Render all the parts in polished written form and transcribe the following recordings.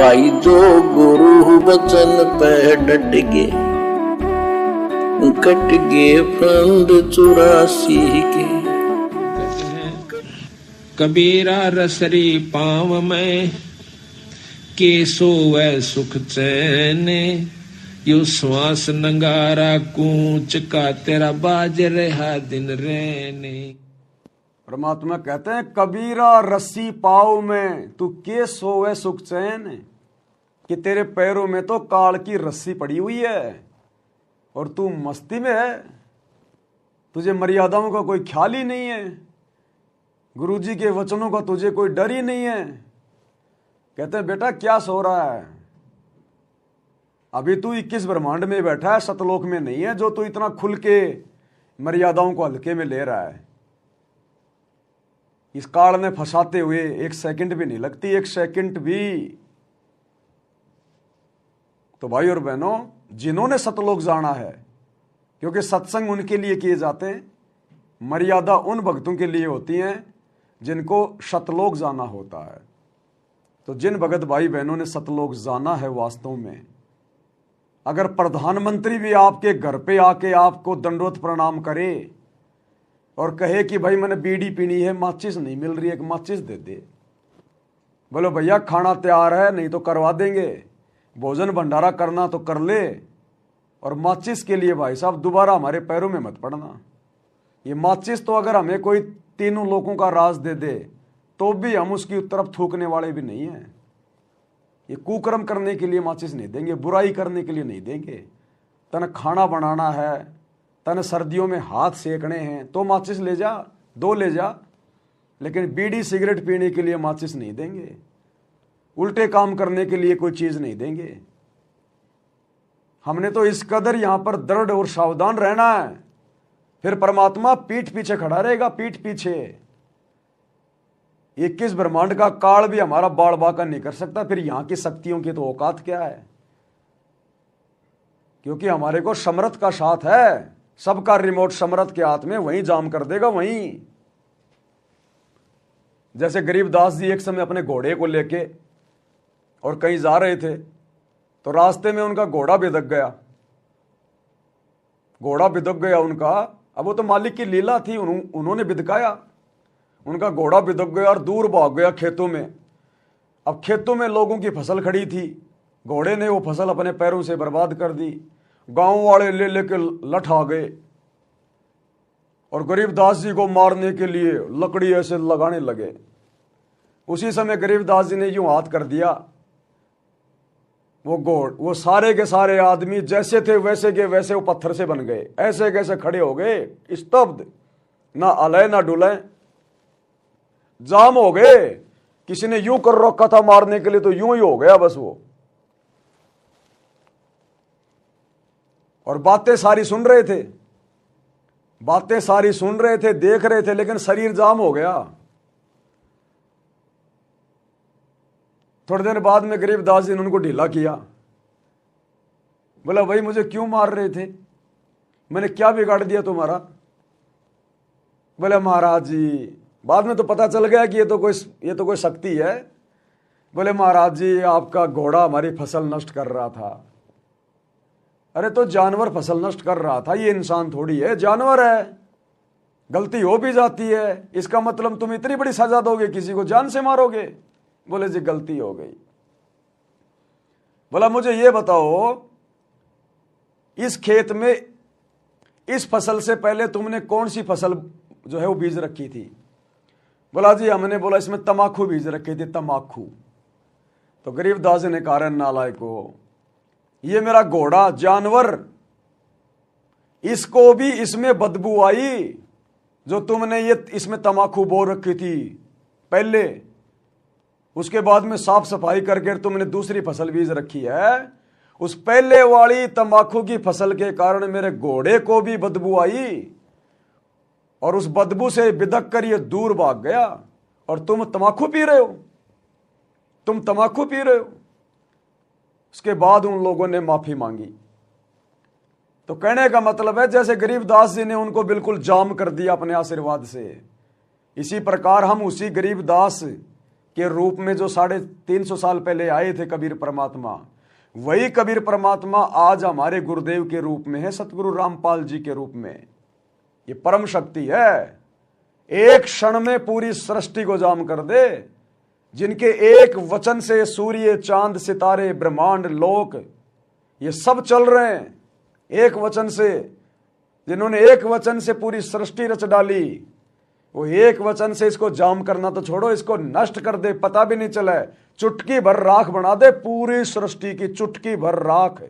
भाई जो गुरु वचन पे डट गे, कट गे फंद 84 के। कबीरा रसरी पाँव में के सोवै सुख चैन, यो श्वास नंगारा कूच का तेरा बाज रहा दिन रहने। परमात्मा कहते हैं कबीरा रस्सी पाँव में तू के सोवे सुख चैन, कि तेरे पैरों में तो काल की रस्सी पड़ी हुई है और तू मस्ती में है। तुझे मर्यादाओं का कोई ख्याल ही नहीं है, गुरुजी के वचनों का तुझे कोई डर ही नहीं है। कहते हैं बेटा क्या सो रहा है, अभी तू 21 ब्रह्मांड में बैठा है, सतलोक में नहीं है जो तू इतना खुल के मर्यादाओं को हल्के में ले रहा है। इस काल में फंसाते हुए 1 सेकंड भी नहीं लगती, 1 सेकंड भी। तो भाई और बहनों, जिन्होंने सतलोक जाना है, क्योंकि सत्संग उनके लिए किए जाते हैं, मर्यादा उन भक्तों के लिए होती हैं जिनको सतलोक जाना होता है। तो जिन भगत भाई बहनों ने सतलोक जाना है, वास्तव में अगर प्रधानमंत्री भी आपके घर पे आके आपको दंडवत प्रणाम करे और कहे कि भाई मैंने बीड़ी पीनी है, माचिस नहीं मिल रही है, एक माचिस दे दे, बोलो भैया खाना तैयार है, नहीं तो करवा देंगे, भोजन भंडारा करना तो कर ले, और माचिस के लिए भाई साहब दोबारा हमारे पैरों में मत पड़ना। ये माचिस तो अगर हमें कोई तीनों लोगों का राज दे दे तो भी हम उसकी तरफ थूकने वाले भी नहीं हैं। ये कुकर्म करने के लिए माचिस नहीं देंगे, बुराई करने के लिए नहीं देंगे। तने खाना बनाना है, तने सर्दियों में हाथ सेकने हैं तो माचिस ले जा, 2 ले जा, लेकिन बीड़ी सिगरेट पीने के लिए माचिस नहीं देंगे, उल्टे काम करने के लिए कोई चीज नहीं देंगे। हमने तो इस कदर यहां पर दृढ़ और सावधान रहना है, फिर परमात्मा पीठ पीछे खड़ा रहेगा, पीठ पीछे। 21 ब्रह्मांड का काल भी हमारा बाल बाका नहीं कर सकता, फिर यहां की शक्तियों की तो औकात क्या है। क्योंकि हमारे को समर्थ का साथ है, सबका रिमोट समर्थ के हाथ में, वहीं जाम कर देगा वहीं। जैसे गरीबदास जी एक समय अपने घोड़े को लेके और कहीं जा रहे थे तो रास्ते में उनका घोड़ा बिदक गया, घोड़ा बिदक गया उनका। अब वो तो मालिक की लीला थी, उन्होंने बिदकाया, उनका घोड़ा बिदक गया और दूर भाग गया खेतों में। अब खेतों में लोगों की फसल खड़ी थी, घोड़े ने वो फसल अपने पैरों से बर्बाद कर दी। गांव वाले ले लेके लठ आ गए और गरीबदास जी को मारने के लिए लकड़ी ऐसे लगाने लगे। उसी समय गरीबदास जी ने यूं हाथ कर दिया, वो सारे के सारे आदमी जैसे थे वैसे के वैसे वो पत्थर से बन गए, ऐसे कैसे खड़े हो गए, स्तब्ध, ना अलय ना डुलय, जाम हो गए। किसी ने यूं कर रखा था मारने के लिए तो यूं ही हो गया बस वो। और बातें सारी सुन रहे थे, बातें सारी सुन रहे थे, देख रहे थे, लेकिन शरीर जाम हो गया। थोड़ी देर बाद में गरीबदास जी ने उनको ढीला किया, बोला भाई मुझे क्यों मार रहे थे, मैंने क्या बिगाड़ दिया तुम्हारा। बोले महाराज जी, बाद में तो पता चल गया कि ये तो कोई शक्ति है। बोले महाराज जी आपका घोड़ा हमारी फसल नष्ट कर रहा था। अरे तो जानवर फसल नष्ट कर रहा था, ये इंसान थोड़ी है, जानवर है, गलती हो भी जाती है, इसका मतलब तुम इतनी बड़ी सजा दोगे, किसी को जान से मारोगे। बोले जी गलती हो गई। बोला मुझे ये बताओ, इस खेत में इस फसल से पहले तुमने कौन सी फसल जो है वो बीज रखी थी। बोला जी हमने, बोला इसमें तमाकू बीज रखी थी, तमाकू। तो गरीबदास जी ने कहा नालायक को, ये मेरा घोड़ा जानवर, इसको भी इसमें बदबू आई जो तुमने ये इसमें तमाकू बो रखी थी पहले, उसके बाद में साफ सफाई करके तुमने दूसरी फसल बीज रखी है, उस पहले वाली तंबाकू की फसल के कारण मेरे घोड़े को भी बदबू आई और उस बदबू से बिदक कर ये दूर भाग गया, और तुम तंबाकू पी रहे हो, तुम तंबाकू पी रहे हो। उसके बाद उन लोगों ने माफी मांगी। तो कहने का मतलब है जैसे गरीबदास जी ने उनको बिल्कुल जाम कर दिया अपने आशीर्वाद से, इसी प्रकार हम उसी गरीबदास के रूप में जो 350 साल पहले आए थे कबीर परमात्मा, वही कबीर परमात्मा आज हमारे गुरुदेव के रूप में है, सतगुरु रामपाल जी के रूप में। ये परम शक्ति है, एक क्षण में पूरी सृष्टि को जाम कर दे, जिनके एक वचन से सूर्य चांद सितारे ब्रह्मांड लोक ये सब चल रहे हैं। एक वचन से, जिन्होंने एक वचन से पूरी सृष्टि रच डाली, वो एक वचन से इसको जाम करना तो छोड़ो, इसको नष्ट कर दे, पता भी नहीं चले, चुटकी भर राख बना दे, पूरी सृष्टि की चुटकी भर राख।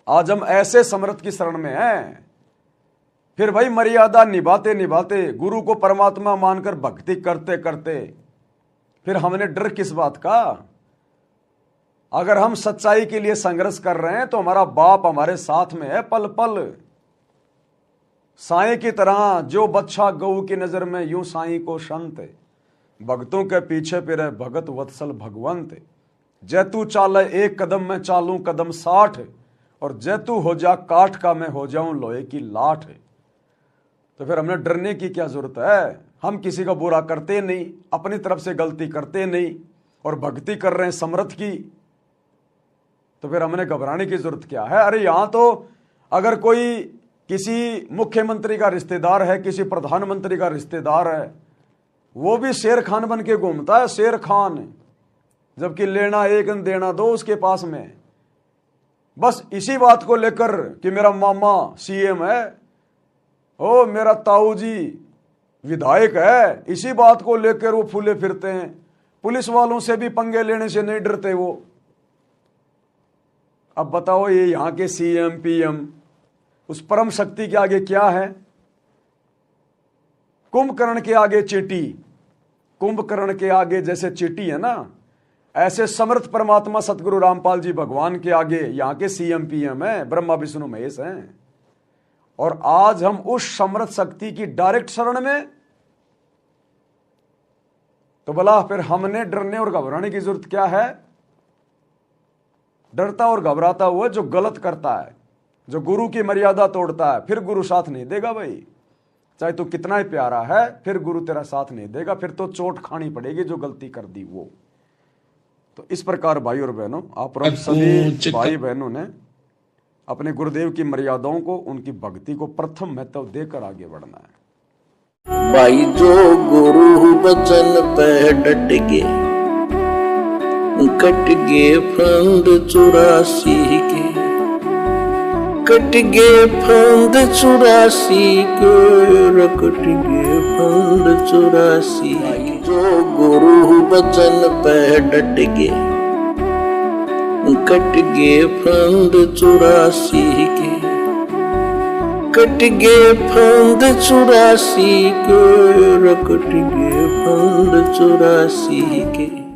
आज हम ऐसे समर्थ की शरण में हैं। फिर भाई मर्यादा निभाते निभाते, गुरु को परमात्मा मानकर भक्ति करते करते, फिर हमने डर किस बात का? अगर हम सच्चाई के लिए संघर्ष कर रहे हैं तो हमारा बाप हमारे साथ में है पल पल। साईं की तरह जो बच्चा गऊ की नजर में, यूं साईं को संत, भक्तों के पीछे फिरे भगत वत्सल भगवंत। जैतू चाले एक कदम में चालूं कदम 60, और जैतू हो जा काठ का मैं हो जाऊं लोहे की लाठ। तो फिर हमने डरने की क्या जरूरत है? हम किसी का बुरा करते नहीं, अपनी तरफ से गलती करते नहीं, और भक्ति कर रहे हैं समर्थ की, तो फिर हमने घबराने की जरूरत क्या है? अरे यहां तो अगर कोई किसी मुख्यमंत्री का रिश्तेदार है, किसी प्रधानमंत्री का रिश्तेदार है, वो भी शेर खान बन के घूमता है, शेर खान, जबकि लेना एक देना दो उसके पास में। बस इसी बात को लेकर कि मेरा मामा सीएम है, ओ मेरा ताऊ जी विधायक है, इसी बात को लेकर वो फूले फिरते हैं। पुलिस वालों से भी पंगे लेने से नहीं डरते वो। अब बताओ, ये यहां के सीएम पीएम उस परम शक्ति के आगे क्या है? कुंभकर्ण के आगे चींटी, कुंभकर्ण के आगे जैसे चींटी है ना, ऐसे समर्थ परमात्मा सतगुरु रामपाल जी भगवान के आगे यहां के सीएम पीएम है, ब्रह्मा विष्णु महेश हैं। और आज हम उस समर्थ शक्ति की डायरेक्ट शरण में, तो भला फिर हमने डरने और घबराने की जरूरत क्या है? डरता और घबराता हुआ जो गलत करता है, जो गुरु की मर्यादा तोड़ता है, फिर गुरु साथ नहीं देगा भाई। चाहे तू कितना ही प्यारा है, फिर गुरु तेरा साथ नहीं देगा, फिर तो चोट खानी पड़ेगी जो गलती कर दी वो। तो इस प्रकार भाई और बहनों, आप सभी भाई बहनों ने अपने गुरुदेव की मर्यादाओं को, उनकी भक्ति को प्रथम महत्व देकर आगे बढ़ना है। भाई जो गुरु बचन पे डट गे, कट गे फंद 84 के, कट गे फंद 84 के, कट गे फंद 84। जो गुरु बचन पे डट गे, कट गे फंद 84 के, कट गे फंद 84 के, कट गे फंद 84 के।